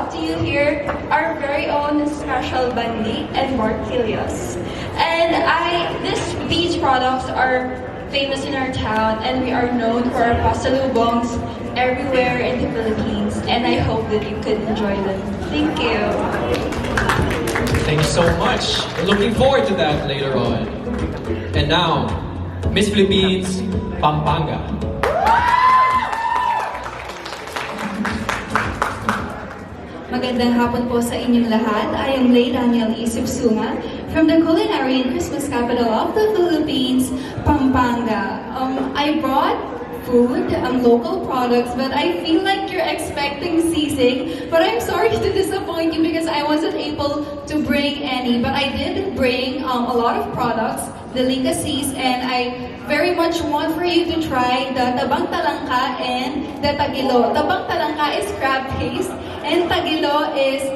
brought to you here our very own special Bandi and Mark Kilios. And these products are famous in our town, and we are known for our pasalubongs everywhere in the Philippines, and I hope that you could enjoy them. Thank you. Thank you so much. We're looking forward to that later on. And now, Miss Philippines, Pampanga. Magandang hapon po sa inyong lahat. I am Lay Daniel Isubsunga from the culinary and Christmas capital of the Philippines, Pampanga. I brought food, local products, but I feel like you're expecting sisig. But I'm sorry to disappoint you because I wasn't able to bring any. But I did bring a lot of products, delicacies, and I very much want for you to try the tabang talangka and the tagilo. Tabang talangka is crab paste, and tagilo is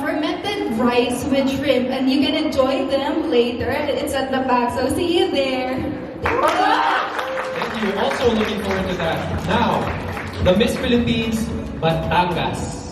fermented rice with shrimp, and you can enjoy them later. It's at the back, so see you there. Thank you. Also looking forward to that. Now, the Miss Philippines, Batangas.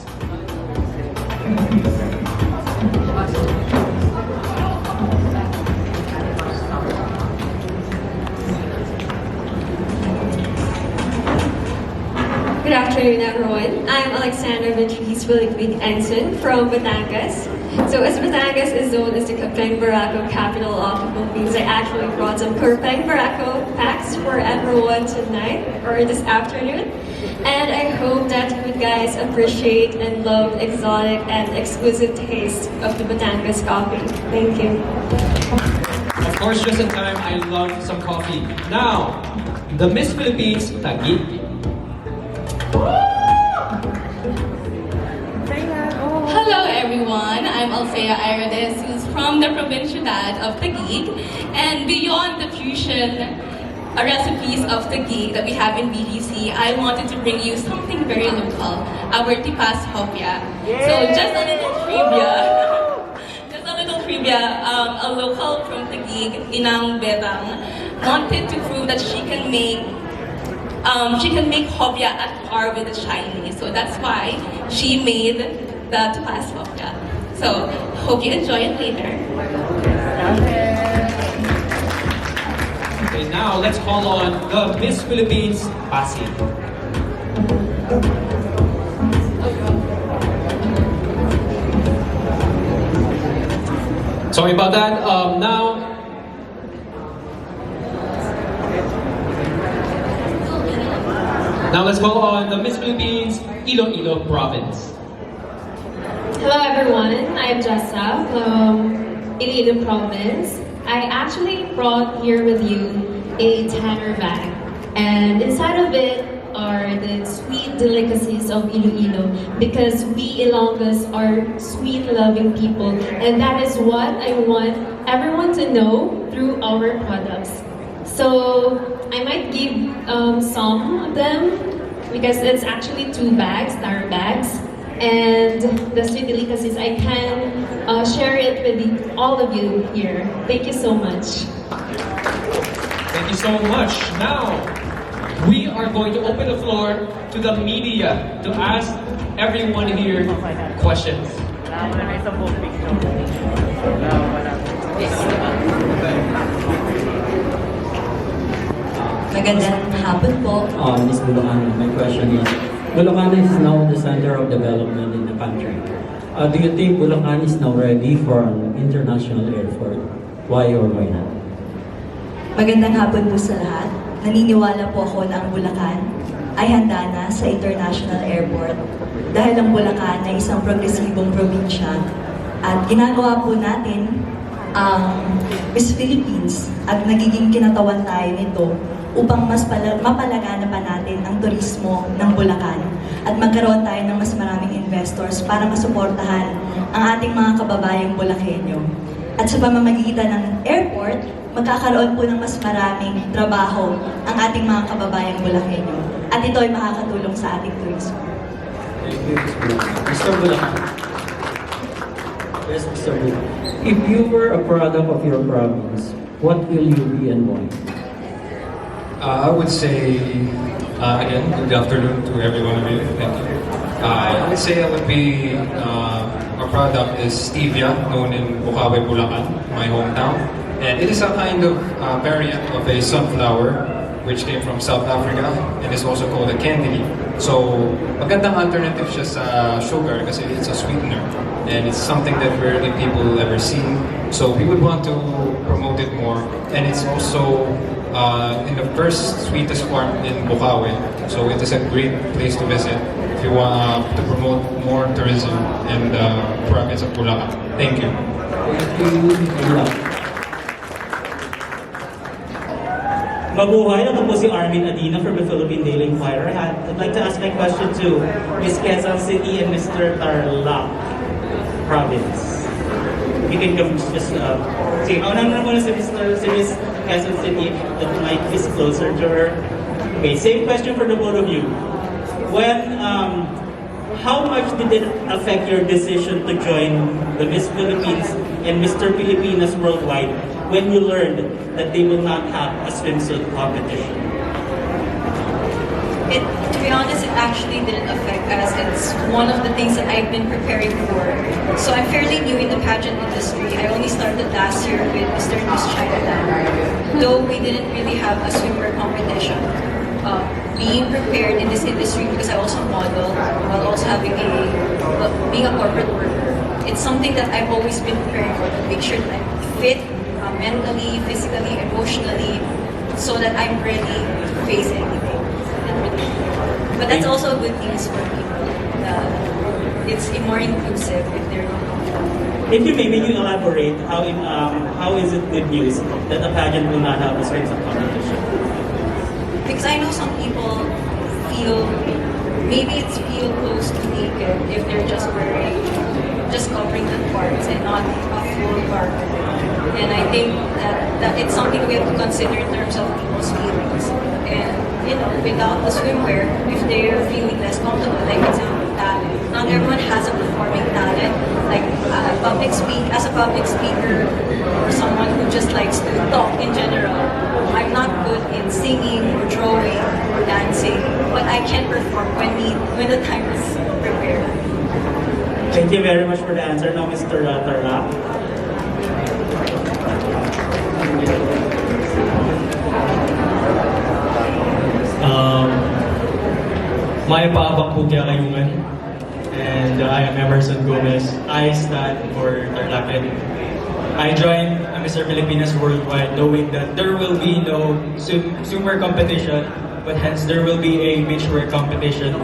Good afternoon, everyone. I'm Alexandra Beatriz Philippine Ensign from Batangas. So as Batangas is known as the Kapeng Barako capital of the Philippines, I actually brought some Kapeng Barako packs for everyone tonight or this afternoon. And I hope that you guys appreciate and love exotic and exclusive taste of the Batangas coffee. Thank you. Of course, just in time, I love some coffee. Now, the Miss Philippines, Taguig. Hello everyone, I'm Althea Irides, who's from the Provincialidad of Taguig, and beyond the fusion recipes of Taguig that we have in BGC, I wanted to bring you something very local, our tipas hopia. So just a little trivia. A local from Taguig, Inang Bedang, wanted to prove that she can make hopia at par with the Chinese. So that's why she made the tipas hopia. So hope you enjoy it later. Okay, now let's call on the Miss Philippines, Pasig. Sorry about that. Now let's call on the Miss Philippines, Iloilo Province. Hello everyone, I'm Jessa from Iloilo Province. I actually brought here with you a tanner bag, and inside of it are the sweet delicacies of Iloilo, because we Ilonggos are sweet-loving people, and that is what I want everyone to know through our products. So I might give some of them, because it's actually 2 bags, tanner bags. And the sweet delicacies, I can share it with all of you here. Thank you so much. Thank you so much. Now, we are going to open the floor to the media to ask everyone here questions. Magandang hapon po. Ms. Bulacan, my question is, Bulacan is now the center of development in the country. Do you think Bulacan is now ready for an international airport? Why or why not? Magandang hapon po sa lahat. Naniniwala po ako na ang Bulacan ay handa na sa international airport dahil ang Bulacan ay isang progresibong probinsya at ginagawa po natin ang Miss Philippines at nagiging kinatawan tayo nito upang mas mapalagana pa natin ang turismo ng Bulacan at magkaroon tayo ng mas maraming investors para masuportahan ang ating mga kababayang Bulakenyo. At sa pamamagitan ng airport, magkakaroon po ng mas maraming trabaho ang ating mga kababayang Bulakenyo. At ito ay makakatulong sa ating turismo. Thank you, Mr. Bulacan. Yes, Mr. Bulacan. If you were a product of your province, what will you be and why? I would say, again, good afternoon to every one of you. Thank you. I would say that would be our product is stevia, known in Bukawi, Bulacan, my hometown. And it is a kind of variant of a sunflower which came from South Africa and is also called a candy. So, magandang alternative siya sa sugar kasi it's a sweetener and it's something that rarely people ever see. So, we would want to promote it more, and it's also in the first sweetest farm in Bukawi. So, it is a great place to visit if you want to promote more tourism and progress of Bulacan. Thank you. Mabuhay, ako po si Armin Adina from the Philippine Daily Inquirer. I'd like to ask my question to Ms. Quezon City and Mr. Tarlac Province. You can come just, sige, mauna na muna si Ms. Quezon City, that mic is closer to her. Okay, same question for the both of you. How much did it affect your decision to join the Miss Philippines and Mr. Filipinas Worldwide when you learned that they will not have a swimsuit competition? To be honest, it actually didn't affect us. It's one of the things that I've been preparing for. So I'm fairly new in the pageant industry. I only started last year with Mr. Miss Chinatown, though we didn't really have a swimwear competition. Being prepared in this industry, because I also model while also having being a corporate worker, it's something that I've always been preparing for, to make sure that I'm fit mentally, physically, emotionally, so that I'm ready to face anything. But that's also good news for people. It's more inclusive if they're not. If you maybe you elaborate, how is it good news that the pageant will not have a swimsuit competition? Because I know some people maybe it's feel close to naked if they're just covering the parts and not a full garment. And I think that it's something we have to consider in terms of people's feelings. And, without the swimwear, if they're feeling less comfortable, like example, talent. Not everyone has a performing talent. Like, as a public speaker, or someone who just likes to talk in general, I'm not good in singing or drawing or dancing, but I can perform when the time is prepared. Thank you very much for the answer. Now, Mr. Tarlac. May paabak po kaya kayungan, and I am Emerson Gomez. I stand for Tarlac. I joined Mr. Filipinas Worldwide knowing that there will be no swimwear competition, but hence there will be a beachwear competition,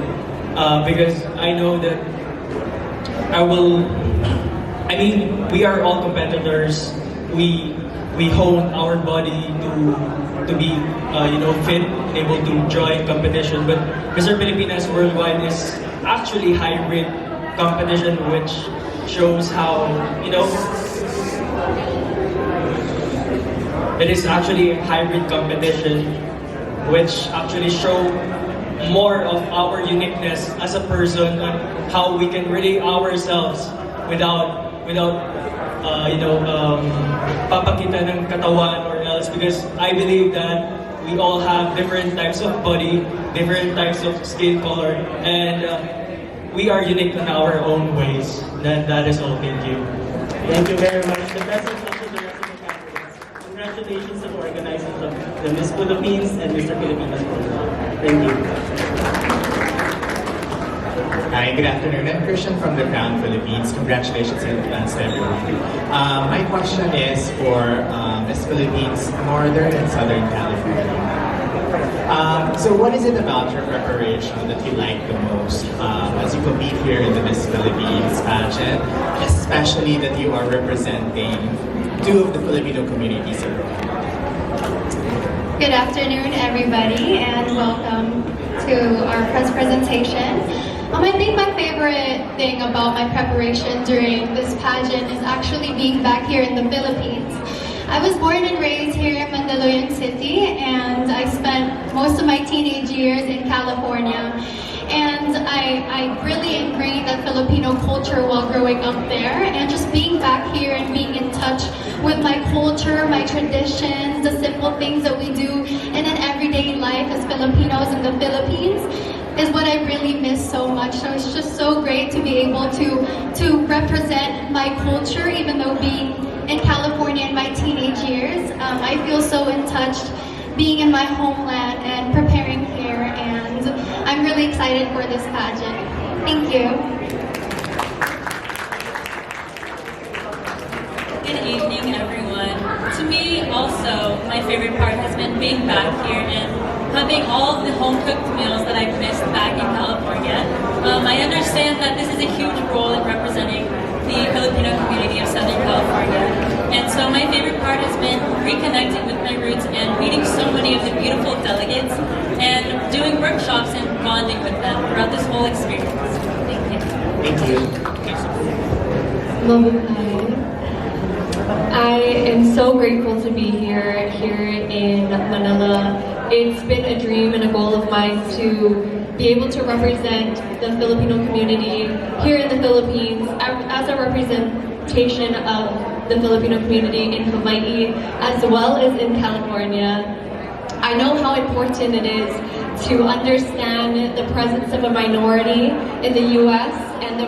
because I know that we are all competitors. We hone our body to be fit, able to join competition. But Mr. Filipinas Worldwide is actually hybrid competition, which shows how it is actually a hybrid competition, which actually show more of our uniqueness as a person and how we can relate ourselves without papakita ng katawan or else, because I believe that we all have different types of body, different types of skin color, and we are unique in our own ways. That is all. Thank you. Thank you very much. The best of luck to the rest of the candidates. Congratulations to the organizers of the Miss Philippines and Mr. Filipinas Worldwide. Thank you. Hi, good afternoon. I'm Christian from the Crown Philippines. Congratulations in advance to everyone. My question is for Miss Philippines, Northern and Southern California. So what is it about your preparation that you like the most as you compete here in the Miss Philippines pageant, especially that you are representing two of the Filipino communities abroad? Good afternoon, everybody, and welcome to our press presentation. I think my favorite thing about my preparation during this pageant is actually being back here in the Philippines. I was born and raised here in Mandaluyong City, and I spent most of my teenage years in California. And I really ingrained that Filipino culture while growing up there, and just being back here and being in touch with my culture, my traditions, the simple things that we do, and then everyday life as Filipinos in the Philippines is what I really miss so much. So it's just so great to be able to represent my culture, even though being in California in my teenage years. I feel so in touch being in my homeland and preparing here, and I'm really excited for this pageant. Thank you. Good evening, everyone. To me, also, my favorite part has been being back here and having all of the home-cooked meals that I've missed back in California. I understand that this is a huge role in representing the Filipino community of Southern California. And so my favorite part has been reconnecting with my roots and meeting so many of the beautiful delegates and doing workshops and bonding with them throughout this whole experience. Thank you. Thank you. I am so grateful to be here in Manila. It's been a dream and a goal of mine to be able to represent the Filipino community here in the Philippines as a representation of the Filipino community in Hawaii as well as in California. I know how important it is to understand the presence of a minority in the U.S. and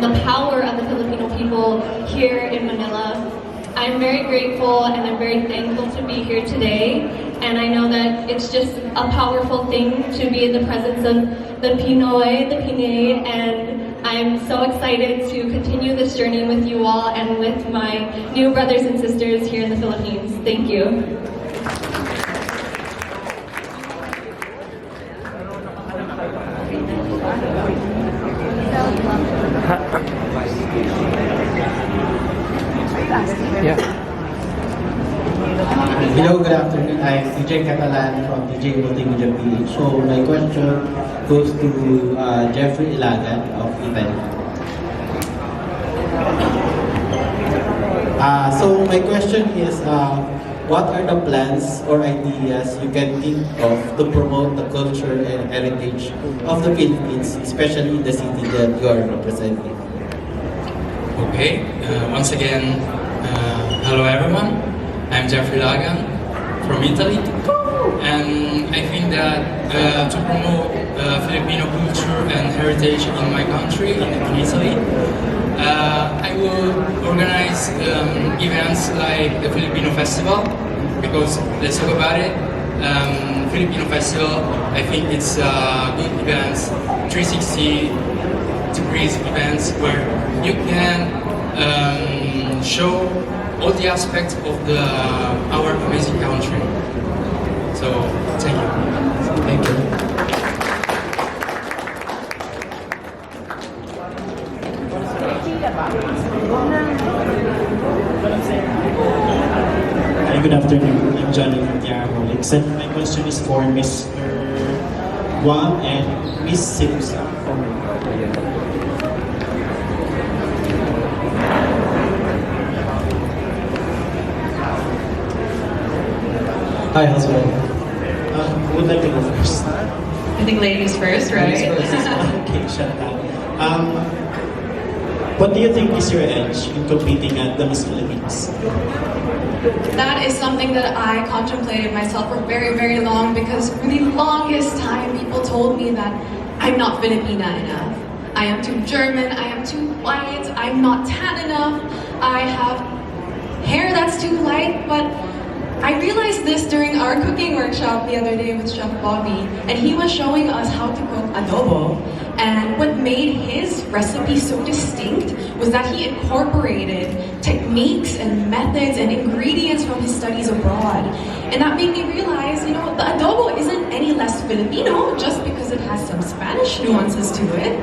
the power of the Filipino people here in Manila. I'm very grateful and I'm very thankful to be here today, and I know that it's just a powerful thing to be in the presence of the Pinoy, the Pinay, and I'm so excited to continue this journey with you all and with my new brothers and sisters here in the Philippines. Thank you. Hello, good afternoon. I'm DJ Catalan from DJ MPW PH. So my question goes to Jeffrey Ilagan of Italy. So my question is, what are the plans or ideas you can think of to promote the culture and heritage of the Philippines, especially in the city that you are representing? Okay, once again, hello everyone. I'm Jeffrey Lagan from Italy, and I think that to promote Filipino culture and heritage in my country, in Italy, I will organize events like the Filipino Festival, because let's talk about it. Filipino Festival, I think it's good events, 360 degrees events where you can show all the aspects of our amazing country. So, thank you. Thank you. Hi, good afternoon. I'm Johnny from Tiaraholics, and my question is for Mr. Guam and Miss Simpson. Hi, how's it going? Who would like to go first? I think ladies first, right? Ladies first. Okay, shut down. What do you think is your edge in competing at the Miss Philippines? That is something that I contemplated myself for very, very long, because for the longest time people told me that I'm not Filipina enough. I am too German, I am too white, I'm not tan enough, I have hair that's too light, but I realized this during our cooking workshop the other day with Chef Bobby, and he was showing us how to cook adobo. And what made his recipe so distinct was that he incorporated techniques and methods and ingredients from his studies abroad. And that made me realize, the adobo isn't any less Filipino just because it has some Spanish nuances to it.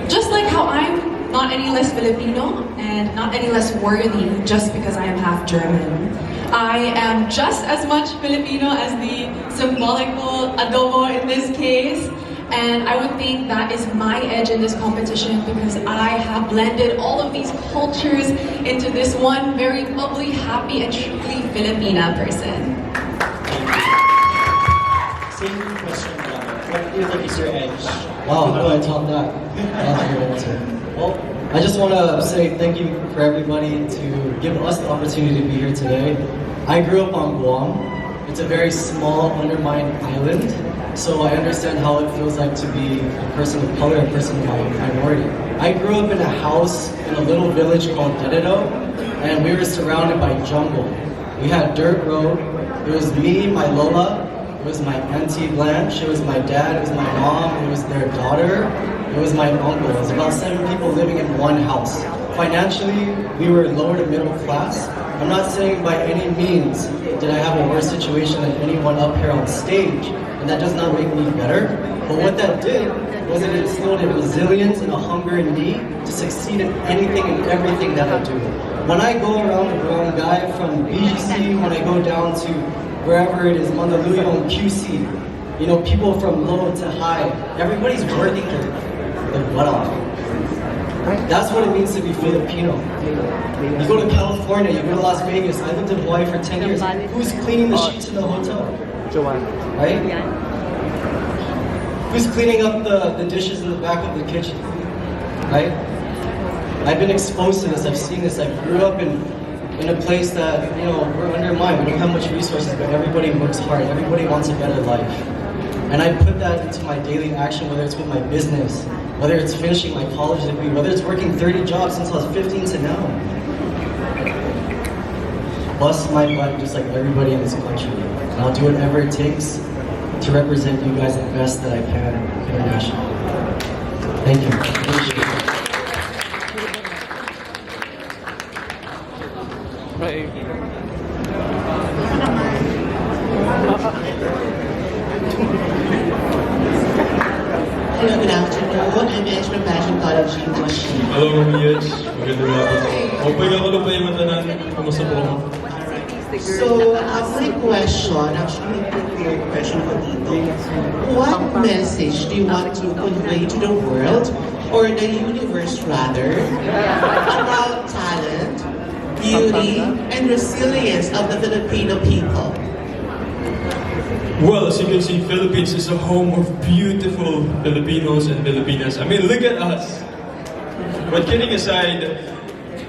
Just like how I'm not any less Filipino and not any less worthy just because I am half German. I am just as much Filipino as the symbolical adobo in this case, and I would think that is my edge in this competition, because I have blended all of these cultures into this one very bubbly, happy, and truly Filipina person. Same question, what do you think is your edge? Wow, how do I top that? That's a good answer. Well, I just want to say thank you for everybody to give us the opportunity to be here today. I grew up on Guam, It's a very small, undermined island, so I understand how it feels like to be a person of color, a person of minority. I grew up in a house in a little village called Dededo, and we were surrounded by jungle. We had dirt road. It was me, my Lola, it was my auntie Blanche, it was my dad, it was my mom, it was their daughter, it was my uncle. It was about 7 people living in one house. Financially, we were lower to middle class. I'm not saying by any means did I have a worse situation than anyone up here on stage, and that does not make me better. But what that did was it instilled a resilience and a hunger in me to succeed in anything and everything that I do. When I go around the brown guy from BGC, when I go down to wherever it is, Mandaluyong, QC, you know, people from low to high, everybody's working their butt off. That's what it means to be Filipino. You go to California, you go to Las Vegas. I lived in Hawaii for 10 years. Who's cleaning the sheets in the hotel? Right? Who's cleaning up the dishes in the back of the kitchen? Right? I've been exposed to this. I've seen this. I grew up in a place that, you know, we're undermined. We don't have much resources, but everybody works hard. Everybody wants a better life. And I put that into my daily action, whether it's with my business, whether it's finishing my college degree, whether it's working 30 jobs since I was 15 to now. Bust my butt just like everybody in this country. And I'll do whatever it takes to represent you guys the best that I can internationally. Thank you. Appreciate it. Hello, good afternoon. I'm Edge from Pageant College Machine. Hello, Edge. Magandang hapon. Okay ako na pa yung matanan. Kamusta po mo? So, my question, actually, prepared question ko dito. What message do you want to convey to the world, or the universe rather, about talent, beauty, and resilience of the Filipino people? Well, as you can see, Philippines is a home of beautiful Filipinos and Filipinas. I mean, look at us. But kidding aside,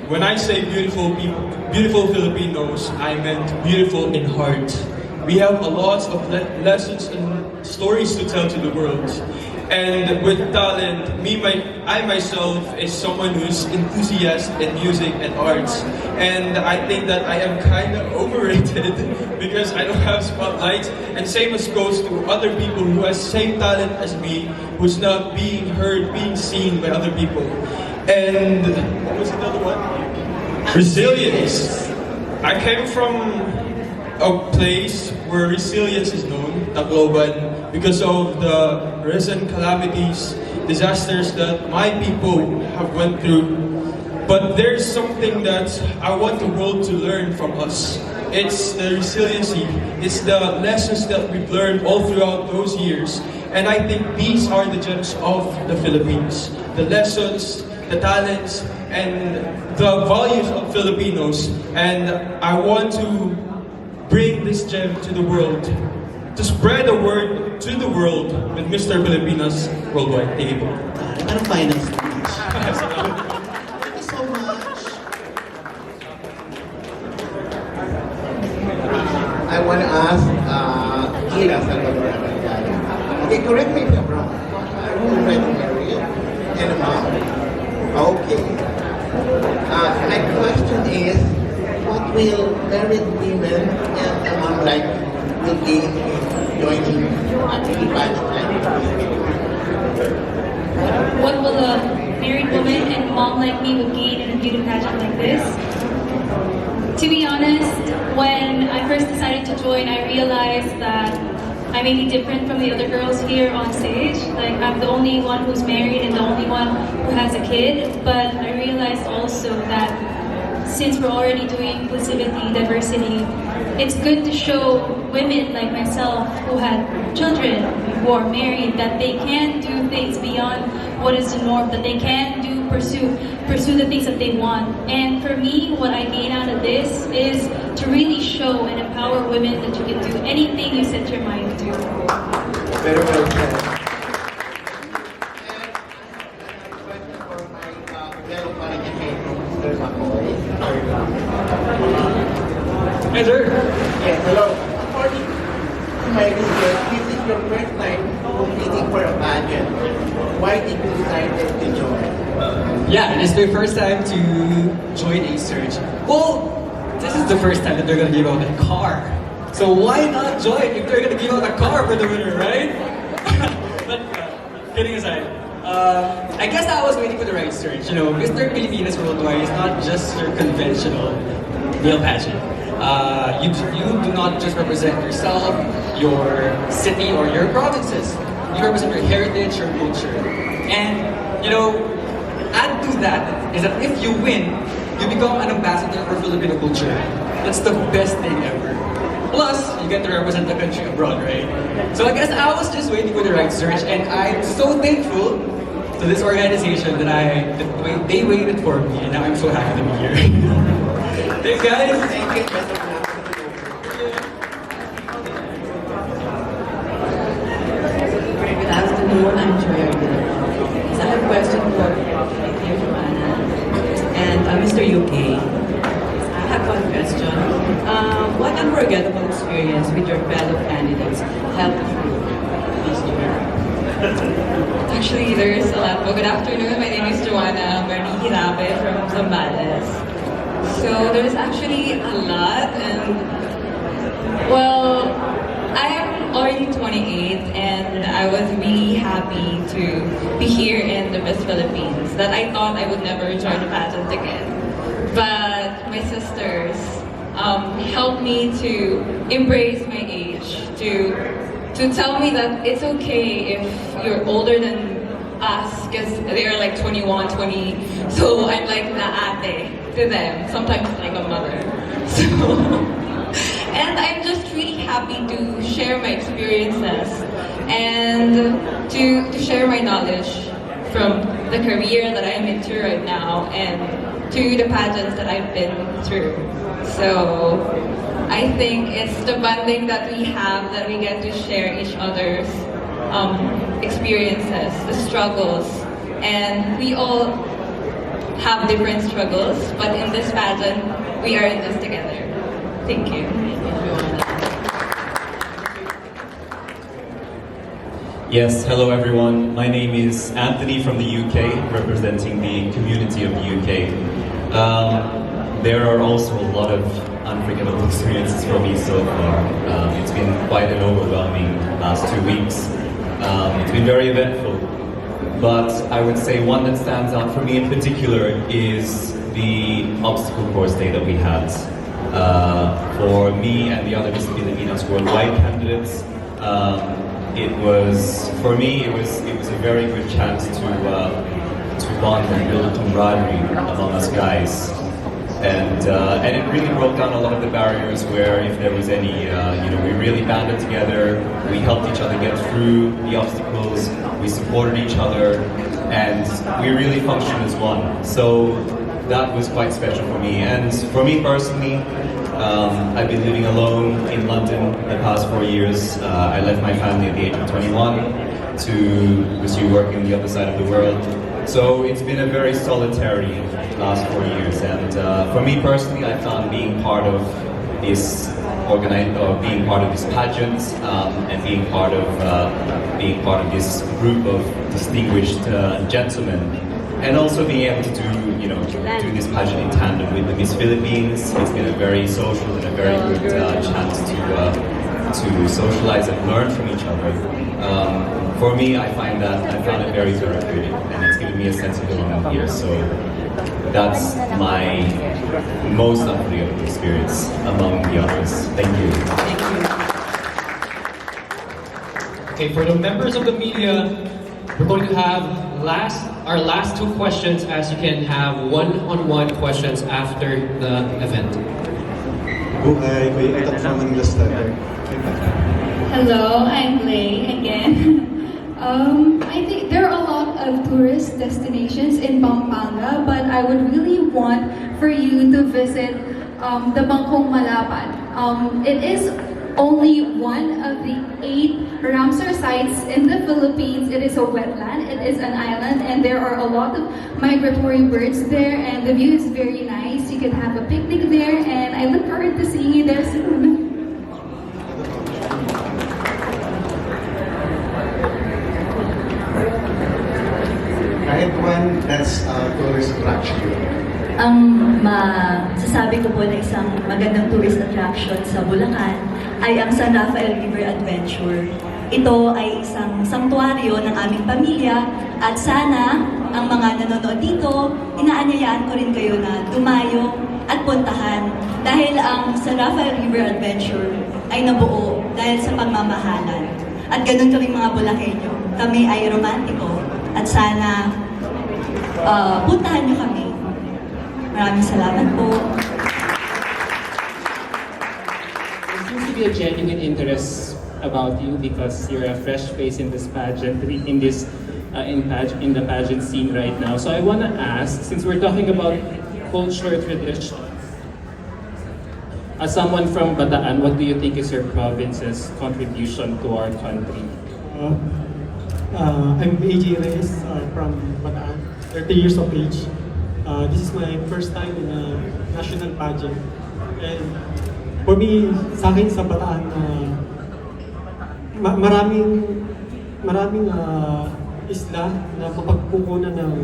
when I say beautiful people, beautiful Filipinos, I meant beautiful in heart. We have a lot of lessons and stories to tell to the world. And with talent, I myself is someone who's enthusiastic in music and arts. And I think that I am kind of overrated because I don't have spotlights. And same as goes to other people who has same talent as me, who's not being heard, being seen by other people. And what was the other one? Resilience. I came from a place where resilience is known, Tacloban, because of the recent calamities, disasters that my people have went through. But there's something that I want the world to learn from us. It's the resiliency, it's the lessons that we've learned all throughout those years. And I think these are the gems of the Philippines. The lessons, the talents, and the values of Filipinos. And I want to bring this gem to the world, to spread the word to the world with Mr. Filipinas Worldwide. Thank you. Parang final speech. Thank you so much. I want to ask Ira Salvador. Okay, correct me if I'm wrong. I'm already married and a mom. Okay. My question is, what will married women and a mom like will gain in joining the pageant? What will a married woman and mom like me would gain in a beauty pageant like this? To be honest, when I first decided to join, I realized that I may be different from the other girls here on stage. Like, I'm the only one who's married and the only one who has a kid. But I realized also that since we're already doing inclusivity, diversity, it's good to show women like myself who had children, who are married, that they can do things beyond what is the norm, that they can pursue the things that they want. And for me, what I gain out of this is to really show and empower women that you can do anything you set your mind to. Very well said. Hey, sir. Yes, hello. According my research, this is your first time competing for a pageant. Why did you decide to join? Yeah, it's my first time to join a search. Well, this is the first time that they're gonna give out a car. So why not join if they're gonna give out a car for the winner, right? But kidding aside, I guess I was waiting for the right search. You know, Mr. Pilipinas Worldwide is not just your conventional male pageant. You do not just represent yourself, your city, or your provinces. You represent your heritage, your culture. And, you know, add to that is that if you win, you become an ambassador for Filipino culture. That's the best thing ever. Plus, you get to represent the country abroad, right? So I guess I was just waiting for the right search, and I'm so thankful to this organization that they waited for me, and now I'm so happy to be here. Thanks, guys. Thank you. Good afternoon, I'm Joya. I have a question for Joanna and Mr. UK. I have one question. What unforgettable experience with your fellow candidates helped you this year? Actually, there's a lot. Well, good afternoon. My name is Joanna Marie Hirabe from Zambales. So there's actually a lot, and well, I am already 28, and I was really happy to be here in the Miss Philippines. That I thought I would never join the pageant again, but my sisters helped me to embrace my age, to tell me that it's okay if you're older than us, because they're like 21, 20, so I'm like the ate to them, sometimes like a mother. So, and I'm just really happy to share my experiences and to share my knowledge from the career that I'm into right now and to the pageants that I've been through. So I think it's the bonding that we have, that we get to share each other's experiences, the struggles, and we all have different struggles, but in this pageant, we are in this together. Thank you. Yes, hello everyone. My name is Anthony from the UK, representing the community of the UK. There are also a lot of unforgettable experiences for me so far. It's been quite an overwhelming last 2 weeks. It's been very eventful, but I would say one that stands out for me in particular is the obstacle course day that we had. For me and the other Miss Filipinas Worldwide candidates, it was a very good chance to bond and build a camaraderie among us guys. And it really broke down a lot of the barriers where if there was any, we really banded together, we helped each other get through the obstacles, we supported each other, and we really functioned as one. So that was quite special for me. And for me personally, I've been living alone in London the past 4 years. I left my family at the age of 21 to pursue work on the other side of the world. So it's been a very solitary last 4 years, and for me personally, I found being part of this being part of this pageant and being part of this group of distinguished gentlemen, and also being able to do this pageant in tandem with the Miss Philippines. It's been a very social and a very good chance to socialize and learn from each other. For me, I found it very therapeutic, and it's given me a sense of belonging here. So that's my most unforgettable experience among the others. Thank you. Okay, for the members of the media, we're going to have our last 2 questions, as you can have one-on-one questions after the event. Buhay, Kuya Etat from Manila Standard. Hello, I'm Lay again. I think there are a lot of tourist destinations in Pampanga, but I would really want for you to visit the Bangkong Malapan. It is only one of the 8 Ramsar sites in the Philippines. It is a wetland, it is an island, and there are a lot of migratory birds there, and the view is very nice. You can have a picnic there, and I look forward to seeing you there soon. what's tourist attraction? Ang masasabi ko po na isang magandang tourist attraction sa Bulacan ay ang San Rafael River Adventure. Ito ay isang sanktuaryo ng aming pamilya at sana ang mga nanonood dito, inaanyayaan ko rin kayo na dumayo at puntahan dahil ang San Rafael River Adventure ay nabuo dahil sa pagmamahalan. At ganun kami mga Bulakenyo. Kami ay romantiko at sana puntahan niyo kami. Maraming salamat po. There seems to be a genuine interest about you because you're a fresh face in this pageant, in the pageant scene right now. So I want to ask, since we're talking about culture, tradition, as someone from Bataan, what do you think is your province's contribution to our country? I'm AJ Reyes from Bataan, 30 years of age. This is my first time in a national pageant. And for me, sa akin sa Bataan, maraming isla na mapagkukunan ng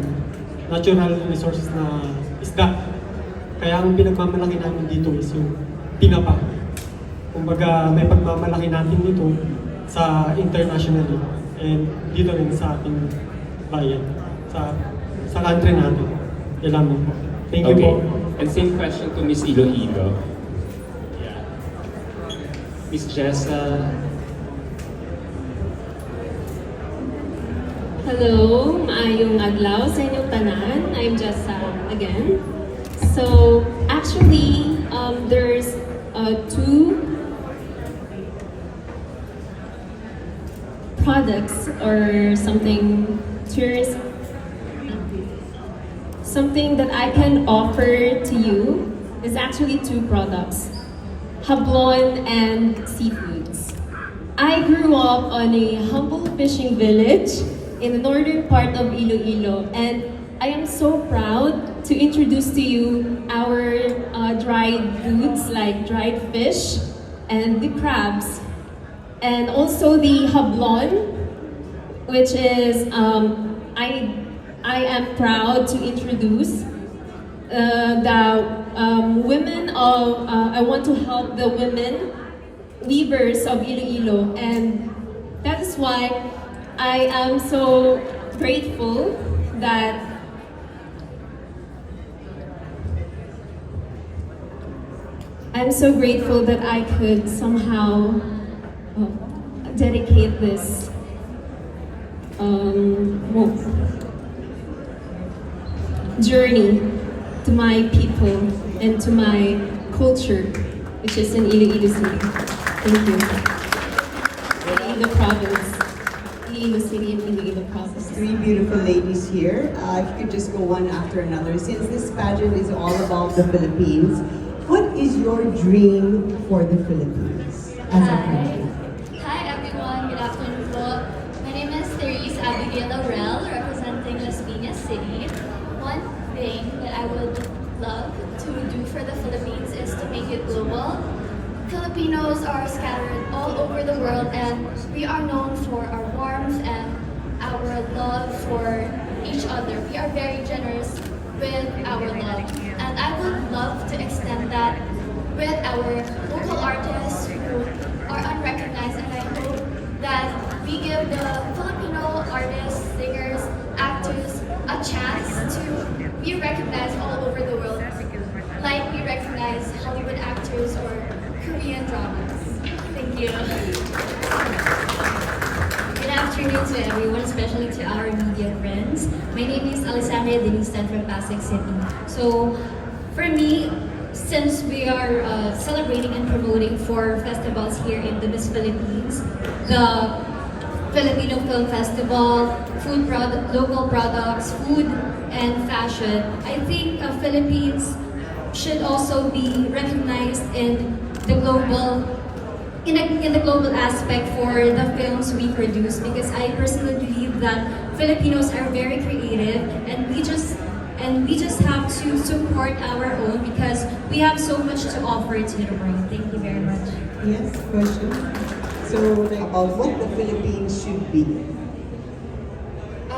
natural resources na isda. Kaya ang pinagmamalaki namin dito is yung tinapa. Kumbaga may pagmamalaki natin dito sa internationally and dito rin sa ating bayan, sa country natin. Yan lamang po. Thank you po. And same question to Miss Iloilo. Yeah. Miss Jessa. Hello, maayong adlaw sa inyong tanan. I'm Jessa again. So, actually, there's two products or something that I can offer to you is actually two products, hablon and seafoods. I grew up on a humble fishing village in the northern part of Iloilo, and I am so proud to introduce to you our dried foods like dried fish and the crabs, and also the hablon, which is I am proud to introduce the women of, I want to help the women weavers of Iloilo, and that is why I am so grateful that I could somehow dedicate this journey to my people and to my culture, which is in Iloilo City. Thank you. Iloilo Province. Iloilo City and Iloilo Province. Three beautiful ladies here. If you could just go one after another. Since this pageant is all about the Philippines, what is your dream for the Philippines as a country? Hi everyone, good afternoon po. My name is Therese Abigail Laurel, representing Las Piñas City. One thing that I would love to do for the Philippines is to make it global. Filipinos are scattered all over the world, and we are known for our warmth and our love for each other. We are very generous with our love, and I would love to extend that with our local artists who are unrecognized, and I hope that we give the Filipino artists, singers, actors a chance to be recognized all over the world, like we recognize Hollywood actors or Korean dramas. Thank you. Good afternoon to everyone, especially to our media friends. My name is Alessandra Denistan from Pasig City. So, for me, since we are celebrating and promoting 4 festivals here in the Miss Philippines, the Filipino Film Festival, local products, food, and fashion, I think Philippines should also be recognized in the global aspect for the films we produce, because I personally believe that Filipinos are very creative, and we just have to support our own because we have so much to offer to the world. Thank you very much. Yes, question. So, about what the Philippines should be.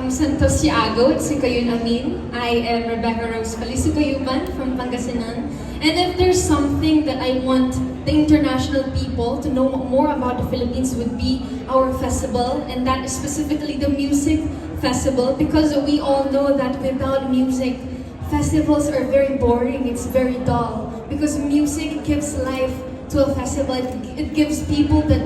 Santos Siago at Sukayun Amin. I am Rebecca Rose Palisukoyuban from Pangasinan. And if there's something that I want the international people to know more about the Philippines would be our festival, and that is specifically the music festival, because we all know that without music, festivals are very boring, it's very dull. Because music gives life to a festival, it gives people that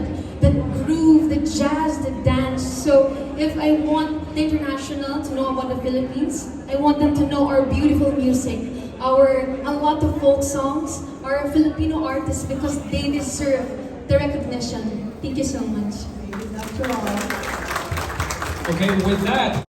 groove, the jazz, the dance. So if I want the international to know about the Philippines, I want them to know our beautiful music, a lot of folk songs, our Filipino artists, because they deserve the recognition. Thank you so much. Okay, with that.